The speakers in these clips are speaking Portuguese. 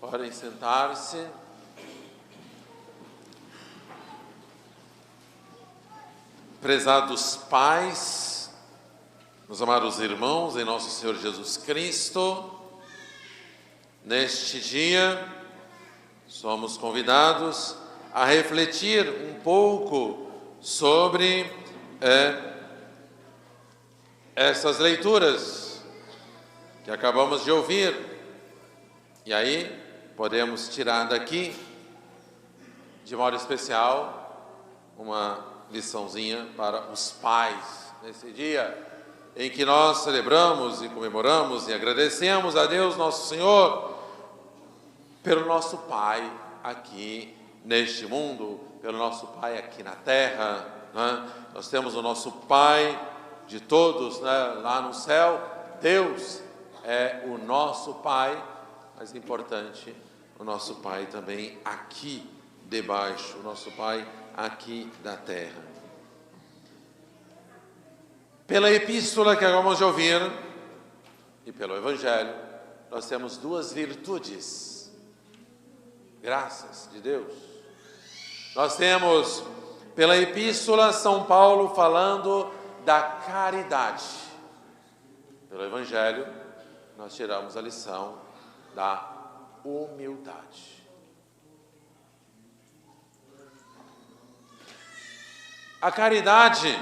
Podem sentar-se. Prezados pais, meus amados irmãos em nosso Senhor Jesus Cristo, neste dia somos convidados a refletir um pouco sobre essas leituras que acabamos de ouvir. E aí podemos tirar daqui, de modo especial, uma liçãozinha para os pais, nesse dia em que nós celebramos e comemoramos e agradecemos a Deus nosso Senhor pelo nosso Pai aqui neste mundo, pelo nosso Pai aqui na terra, né? Nós temos o nosso Pai de todos, né? Lá no céu. Deus é o nosso Pai, mas importante, o nosso Pai também aqui debaixo, o nosso Pai aqui da terra. Pela epístola que acabamos de ouvir e pelo Evangelho, nós temos duas virtudes, graças de Deus. Nós temos pela epístola São Paulo falando da caridade. Pelo Evangelho, nós tiramos a lição da humildade. A caridade,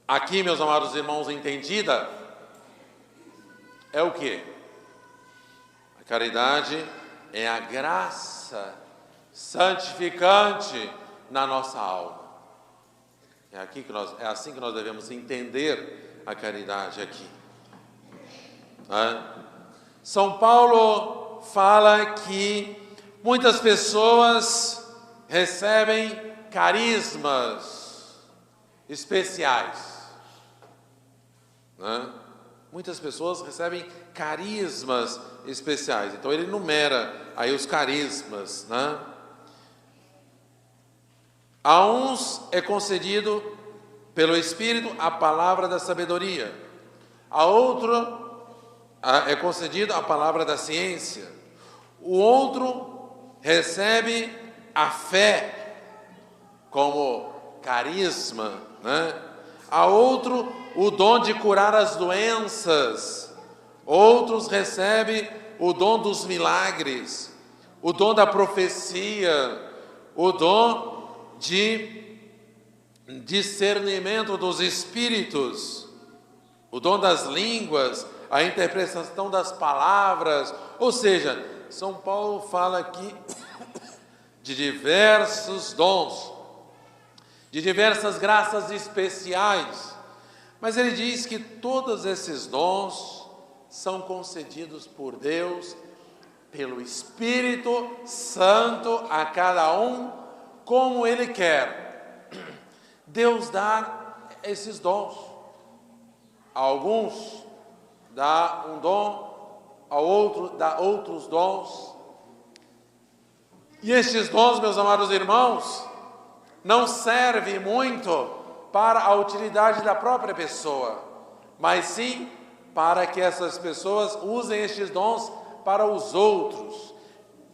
aqui, meus amados irmãos, entendida, é o quê? A caridade é a graça santificante na nossa alma. É assim que nós devemos entender a caridade aqui. São Paulo fala que muitas pessoas recebem carismas especiais. Muitas pessoas recebem carismas especiais. Então ele enumera aí os carismas. A uns é concedido pelo Espírito a palavra da sabedoria. A outro é concedido a palavra da ciência. O outro recebe a fé como carisma, A outro o dom de curar as doenças. Outros recebem o dom dos milagres, o dom da profecia, o dom de discernimento dos espíritos, o dom das línguas, a interpretação das palavras. Ou seja, São Paulo fala aqui de diversos dons, de diversas graças especiais, mas ele diz que todos esses dons são concedidos por Deus, pelo Espírito Santo a cada um, como Ele quer. Deus dá esses dons. A alguns dá um dom, a outro dá outros dons. E estes dons, meus amados irmãos, não servem muito para a utilidade da própria pessoa, mas sim para que essas pessoas usem estes dons para os outros.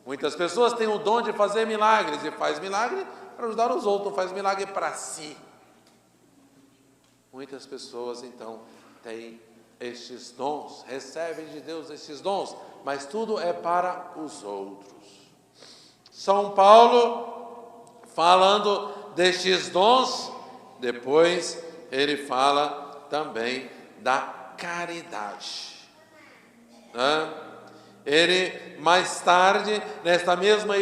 Muitas pessoas têm o dom de fazer milagres, e faz milagre para ajudar os outros, não faz milagre para si. Muitas pessoas, então, têm estes dons, recebem de Deus estes dons, mas tudo é para os outros. São Paulo, falando destes dons, depois ele fala também da caridade. Ele, mais tarde, nesta mesma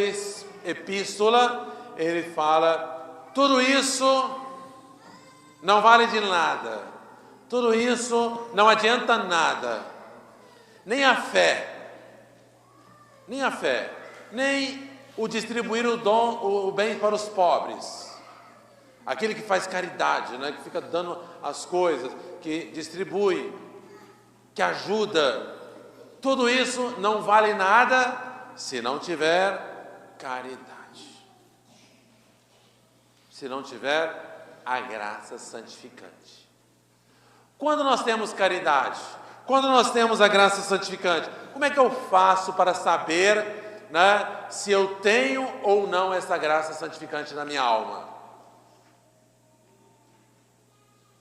epístola, ele fala: tudo isso não vale de nada, tudo isso não adianta nada, nem a fé, nem o distribuir o bem para os pobres, aquele que faz caridade, que fica dando as coisas, que distribui, que ajuda. Tudo isso não vale nada se não tiver caridade, se não tiver a graça santificante. Quando nós temos caridade? quando nós temos a graça santificante, como é que eu faço para saber, né, se eu tenho ou não essa graça santificante na minha alma?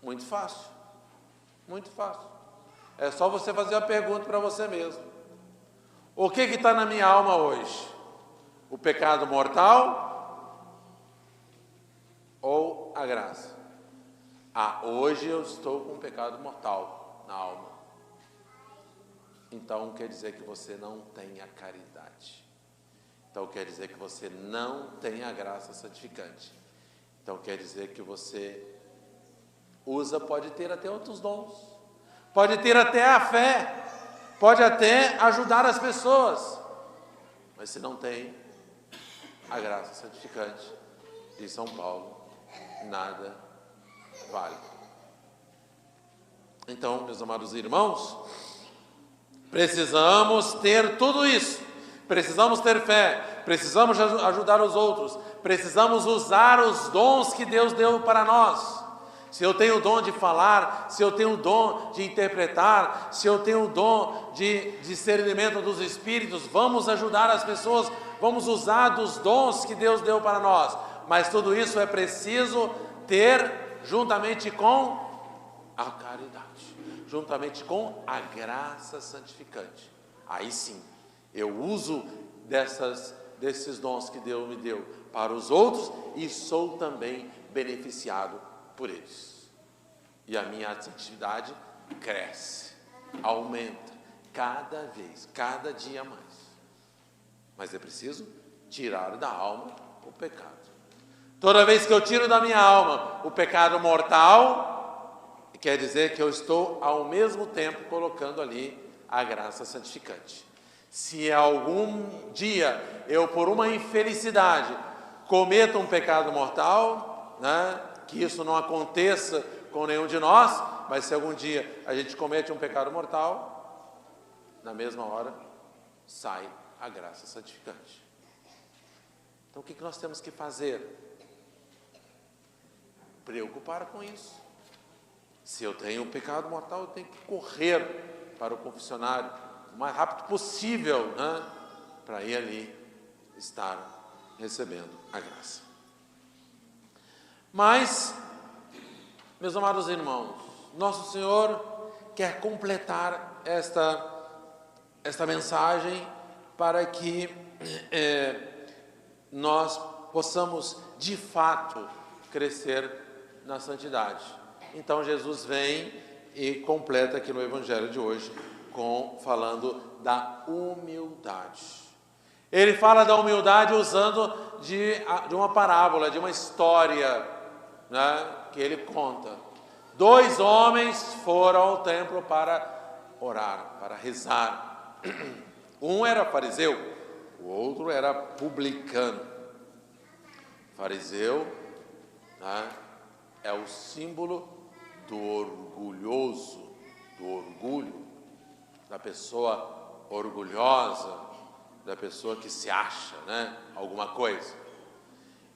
Muito fácil, muito fácil. É só você fazer a pergunta para você mesmo. O que está na minha alma hoje? O pecado mortal ou a graça? Hoje eu estou com um pecado mortal na alma. Então quer dizer que você não tem a caridade. Então quer dizer que você não tem a graça santificante. Então quer dizer que você pode ter até outros dons, pode ter até a fé, pode até ajudar as pessoas, mas se não tem a graça santificante, diz São Paulo, nada vale. Então, meus amados irmãos, precisamos ter tudo isso, precisamos ter fé, precisamos ajudar os outros, precisamos usar os dons que Deus deu para nós. Se eu tenho o dom de falar, se eu tenho o dom de interpretar, se eu tenho o dom de discernimento dos espíritos, vamos ajudar as pessoas, vamos usar dos dons que Deus deu para nós. Mas tudo isso é preciso ter juntamente com a caridade, juntamente com a graça santificante. Aí sim, eu uso desses dons que Deus me deu para os outros e sou também beneficiado por eles. E a minha atividade cresce, aumenta, cada vez, cada dia mais. Mas é preciso tirar da alma o pecado. Toda vez que eu tiro da minha alma o pecado mortal, quer dizer que eu estou ao mesmo tempo colocando ali a graça santificante. Se algum dia eu, por uma infelicidade, cometo um pecado mortal, né, que isso não aconteça com nenhum de nós, mas se algum dia a gente comete um pecado mortal, na mesma hora sai a graça santificante. Então o que nós temos que fazer? Preocupar com isso. Se eu tenho um pecado mortal, eu tenho que correr para o confessionário o mais rápido possível, né, para ir ali estar recebendo a graça. Mas, meus amados irmãos, Nosso Senhor quer completar esta mensagem para que nós possamos, de fato, crescer na santidade. Então, Jesus vem e completa aqui no Evangelho de hoje, falando da humildade. Ele fala da humildade usando de uma parábola, de uma história, né, que ele conta. 2 homens foram ao templo para orar, para rezar. Um era fariseu, o outro era publicano. Fariseu, né, é o símbolo do orgulhoso, do orgulho, da pessoa orgulhosa, da pessoa que se acha, né, alguma coisa.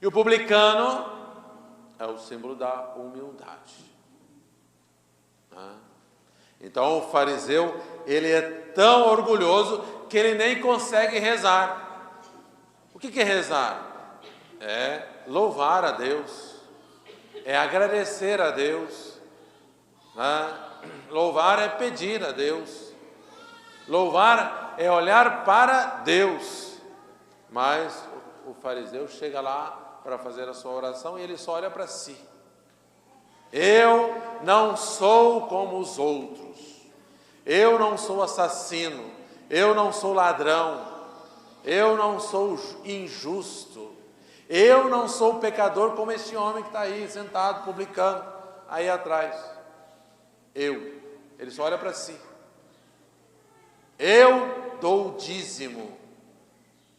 E o publicano é o símbolo da humildade. Então o fariseu, ele é tão orgulhoso que ele nem consegue rezar. O que é rezar? É louvar a Deus, é agradecer a Deus, né? Louvar é pedir a Deus, louvar é olhar para Deus. Mas o fariseu chega lá para fazer a sua oração e ele só olha para si. Eu não sou como os outros, eu não sou assassino, eu não sou ladrão, eu não sou injusto, eu não sou pecador como esse homem que está aí sentado, publicando aí atrás. Ele só olha para si. Eu dou o dízimo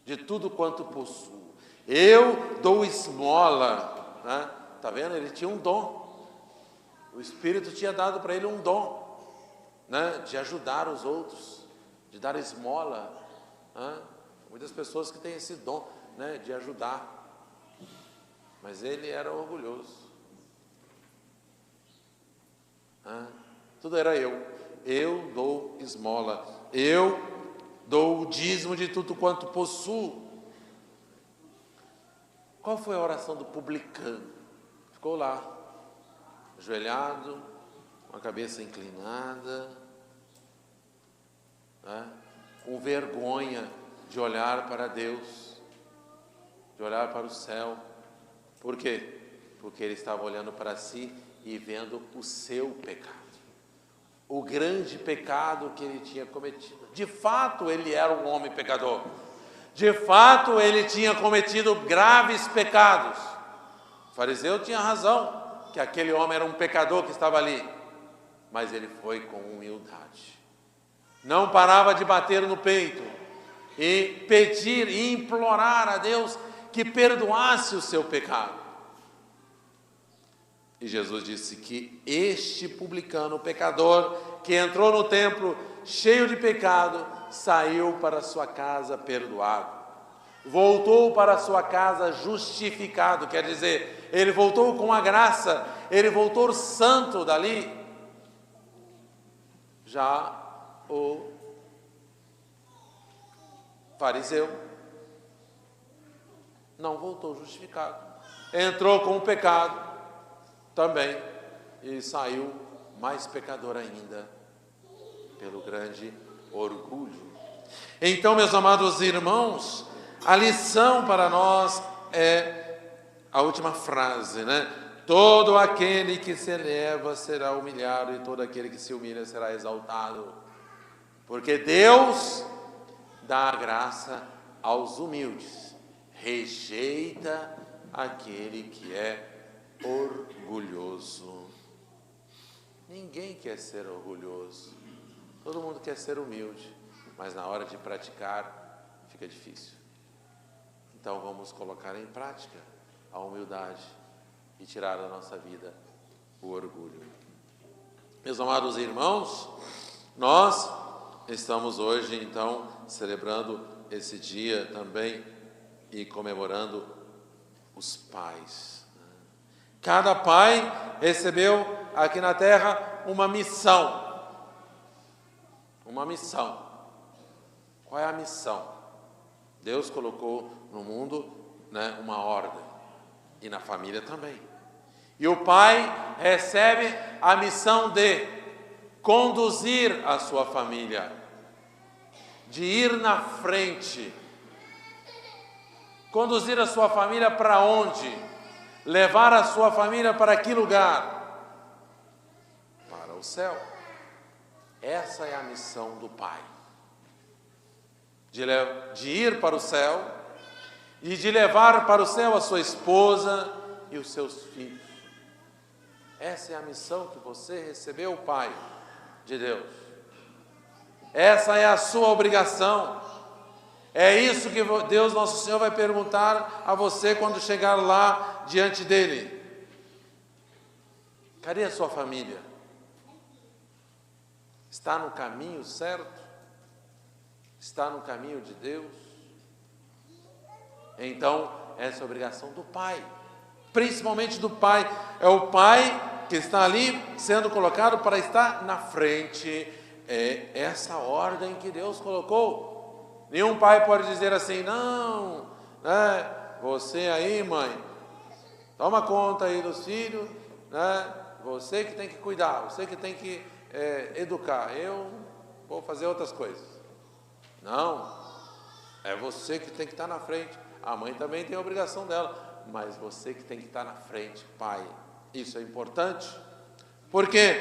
de tudo quanto possuo, eu dou esmola, né? Está vendo? Ele tinha um dom. O Espírito tinha dado para ele um dom, né, de ajudar os outros, de dar esmola, né? Muitas pessoas que têm esse dom, né, de ajudar, mas ele era orgulhoso, né? Tudo era eu. eu dou esmola, eu dou o dízimo de tudo quanto possuo. Qual foi a oração do publicano? Ficou lá, ajoelhado, com a cabeça inclinada, né? Com vergonha de olhar para Deus, de olhar para o céu. Por quê? Porque ele estava olhando para si e vendo o seu pecado, o grande pecado que ele tinha cometido. De fato, ele era um homem pecador. De fato, ele tinha cometido graves pecados. O fariseu tinha razão, que aquele homem era um pecador que estava ali. Mas ele foi com humildade. Não parava de bater no peito e pedir e implorar a Deus que perdoasse o seu pecado. E Jesus disse que este publicano, pecador, que entrou no templo cheio de pecado, saiu para sua casa perdoado. Voltou para sua casa justificado, quer dizer, ele voltou com a graça, ele voltou santo dali. Já o fariseu não voltou justificado, entrou com o pecado também e saiu mais pecador ainda, pelo grande orgulho. Então, meus amados irmãos, a lição para nós é a última frase, né? Todo aquele que se eleva será humilhado e todo aquele que se humilha será exaltado. Porque Deus dá a graça aos humildes, rejeita aquele que é orgulhoso. Ninguém quer ser orgulhoso, todo mundo quer ser humilde, mas na hora de praticar fica difícil. Então vamos colocar em prática a humildade e tirar da nossa vida o orgulho. Meus amados irmãos, nós estamos hoje então celebrando esse dia também e comemorando os pais. Cada pai recebeu aqui na terra uma missão. Uma missão. Qual é a missão? Deus colocou no mundo, né, uma ordem. E na família também. E o pai recebe a missão de conduzir a sua família. De ir na frente. Conduzir a sua família para onde? Levar a sua família para que lugar? Para o céu. Essa é a missão do pai. De ir para o céu e de levar para o céu a sua esposa e os seus filhos. Essa é a missão que você recebeu, pai de Deus. Essa é a sua obrigação. É isso que Deus nosso Senhor vai perguntar a você quando chegar lá diante dele. Cadê a sua família? Está no caminho certo? Está no caminho de Deus? Então, essa é a obrigação do pai, principalmente do pai. É o pai que está ali sendo colocado para estar na frente. É essa ordem que Deus colocou. Nenhum pai pode dizer assim, não, né, você aí, mãe, toma conta aí dos filhos, né, você que tem que cuidar, você que tem que educar, eu vou fazer outras coisas. Não, é você que tem que estar na frente. A mãe também tem a obrigação dela, mas você que tem que estar na frente, pai. Isso é importante. Por quê?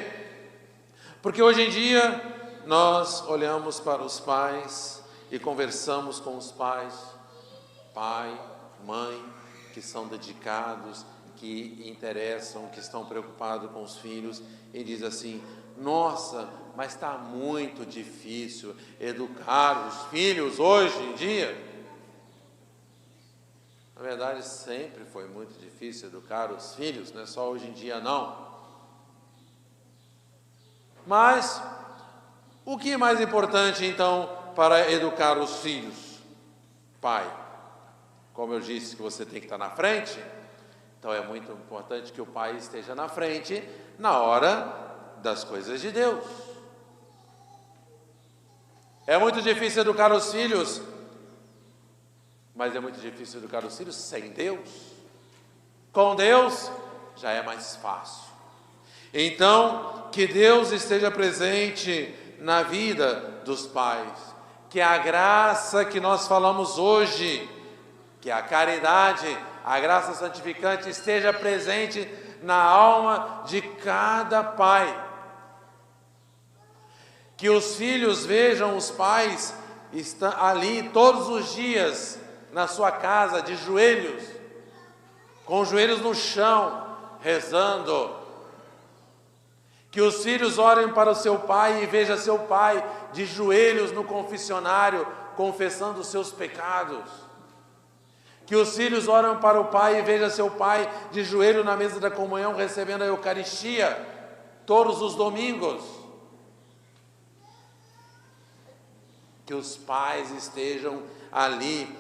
Porque hoje em dia nós olhamos para os pais e conversamos com os pais, pai, mãe, que são dedicados, que interessam, que estão preocupados com os filhos, e diz assim, nossa, mas está muito difícil educar os filhos hoje em dia. Na verdade, sempre foi muito difícil educar os filhos, não é só hoje em dia não. Mas, o que é mais importante então para educar os filhos? Pai, como eu disse que você tem que estar na frente, então é muito importante que o pai esteja na frente na hora das coisas de Deus. É muito difícil educar os filhos, mas é muito difícil educar os filhos sem Deus. Com Deus já é mais fácil. Então, que Deus esteja presente na vida dos pais, que a graça que nós falamos hoje, que a caridade, a graça santificante esteja presente na alma de cada pai. Que os filhos vejam os pais ali todos os dias na sua casa, de joelhos, com os joelhos no chão, rezando. Que os filhos olhem para o seu pai e vejam seu pai de joelhos no confessionário, confessando os seus pecados. Que os filhos olhem para o pai e vejam seu pai de joelho na mesa da comunhão, recebendo a Eucaristia, todos os domingos. Que os pais estejam ali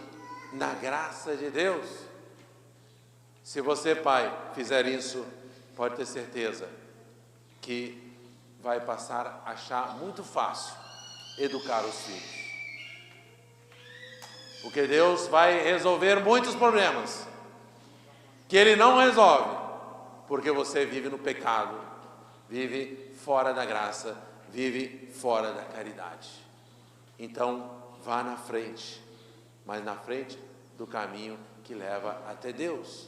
na graça de Deus. Se você, pai, fizer isso, pode ter certeza que vai passar a achar muito fácil educar os filhos. Porque Deus vai resolver muitos problemas que Ele não resolve, porque você vive no pecado, vive fora da graça, vive fora da caridade. Então, vá na frente, mas na frente do caminho que leva até Deus.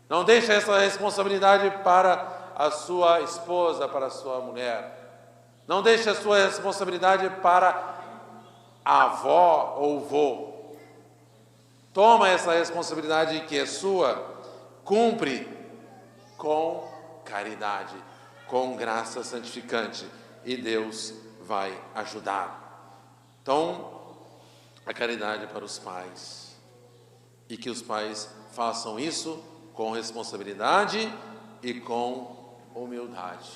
Não deixe essa responsabilidade para a sua esposa, para a sua mulher. Não deixe a sua responsabilidade para a avó ou vô. Toma essa responsabilidade que é sua, cumpre com caridade, com graça santificante, e Deus vai ajudar. Então, a caridade para os pais, e que os pais façam isso com responsabilidade e com humildade,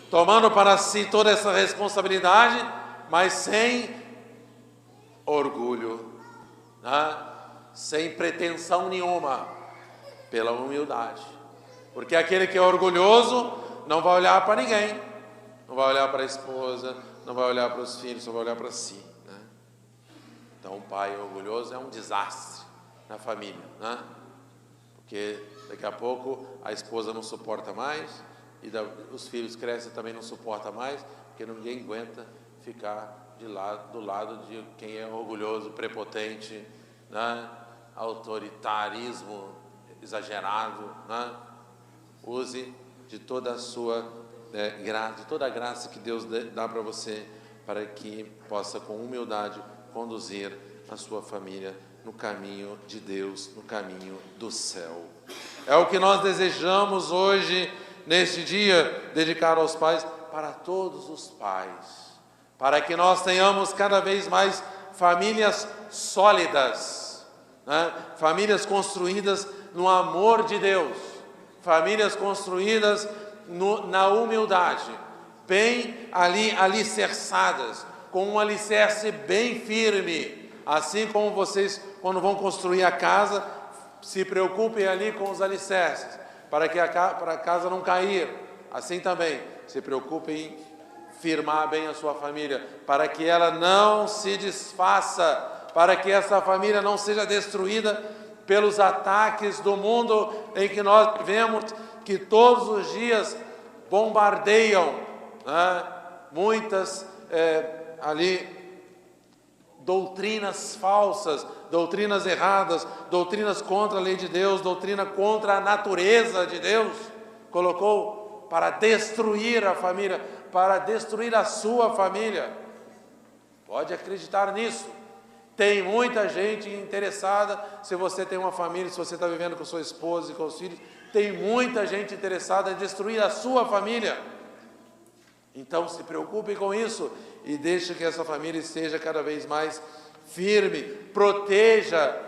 tomando para si toda essa responsabilidade, mas sem orgulho, né? Sem pretensão nenhuma, pela humildade, porque aquele que é orgulhoso não vai olhar para ninguém, não vai olhar para a esposa, não vai olhar para os filhos, só vai olhar para si, né? Então, um pai orgulhoso é um desastre na família, né? Porque daqui a pouco a esposa não suporta mais, e os filhos crescem também não suportam mais, porque ninguém aguenta ficar do lado de quem é orgulhoso, prepotente, né? Autoritarismo exagerado, né? Use de toda a sua graça, de toda a graça que Deus dá para você, para que possa com humildade conduzir a sua família no caminho de Deus, no caminho do céu. É o que nós desejamos hoje, neste dia, dedicar aos pais, para todos os pais, para que nós tenhamos cada vez mais famílias sólidas, né? Famílias construídas no amor de Deus, famílias construídas na humildade, bem alicerçadas, com um alicerce bem firme, assim como vocês, quando vão construir a casa, se preocupem ali com os alicerces, para a casa não cair. Assim também, se preocupem em firmar bem a sua família, para que ela não se desfaça, para que essa família não seja destruída pelos ataques do mundo em que nós vemos que todos os dias bombardeiam, né? Muitas doutrinas falsas, doutrinas erradas, doutrinas contra a lei de Deus, doutrina contra a natureza de Deus, colocou para destruir a família, para destruir a sua família. Pode acreditar nisso. Tem muita gente interessada, se você tem uma família, se você está vivendo com sua esposa e com os filhos, tem muita gente interessada em destruir a sua família. Então se preocupe com isso e deixe que essa família esteja cada vez mais firme, proteja.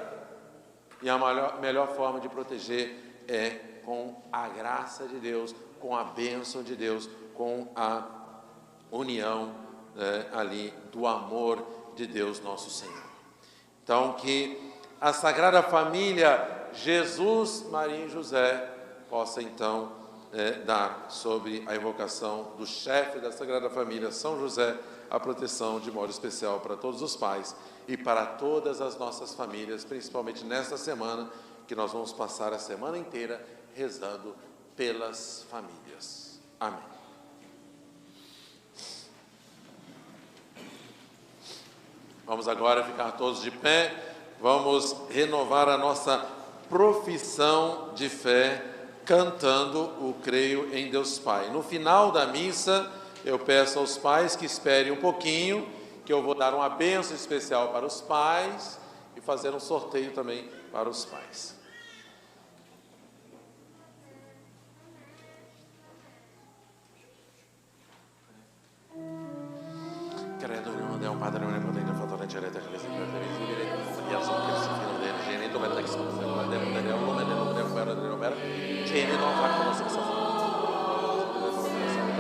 E a melhor forma de proteger é com a graça de Deus, com a bênção de Deus, com a união ali do amor de Deus nosso Senhor. Então que a Sagrada Família, Jesus, Maria e José, possa então dar sobre a invocação do chefe da Sagrada Família, São José, a proteção de modo especial para todos os pais e para todas as nossas famílias, principalmente nesta semana, que nós vamos passar a semana inteira rezando pelas famílias. Amém. Vamos agora ficar todos de pé, vamos renovar a nossa profissão de fé, cantando o Creio em Deus Pai. No final da missa, eu peço aos pais que esperem um pouquinho, que eu vou dar uma bênção especial para os pais e fazer um sorteio também para os pais. Credo in un Deo Padre onnipotente, fattore celeste, che visita il visibile, e al son che si fino del genito, per l'ex del Deo, lume del Deo, per il Deo, genito, fatto la stessa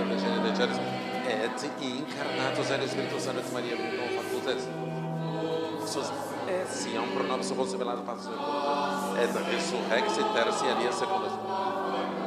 del genito del Ceres, et incarnato Zel Spirito Santo et Maria, non fatto Zel. Sia un pronome, se fosse velato, passo, et resurrex et tertia dia secunda.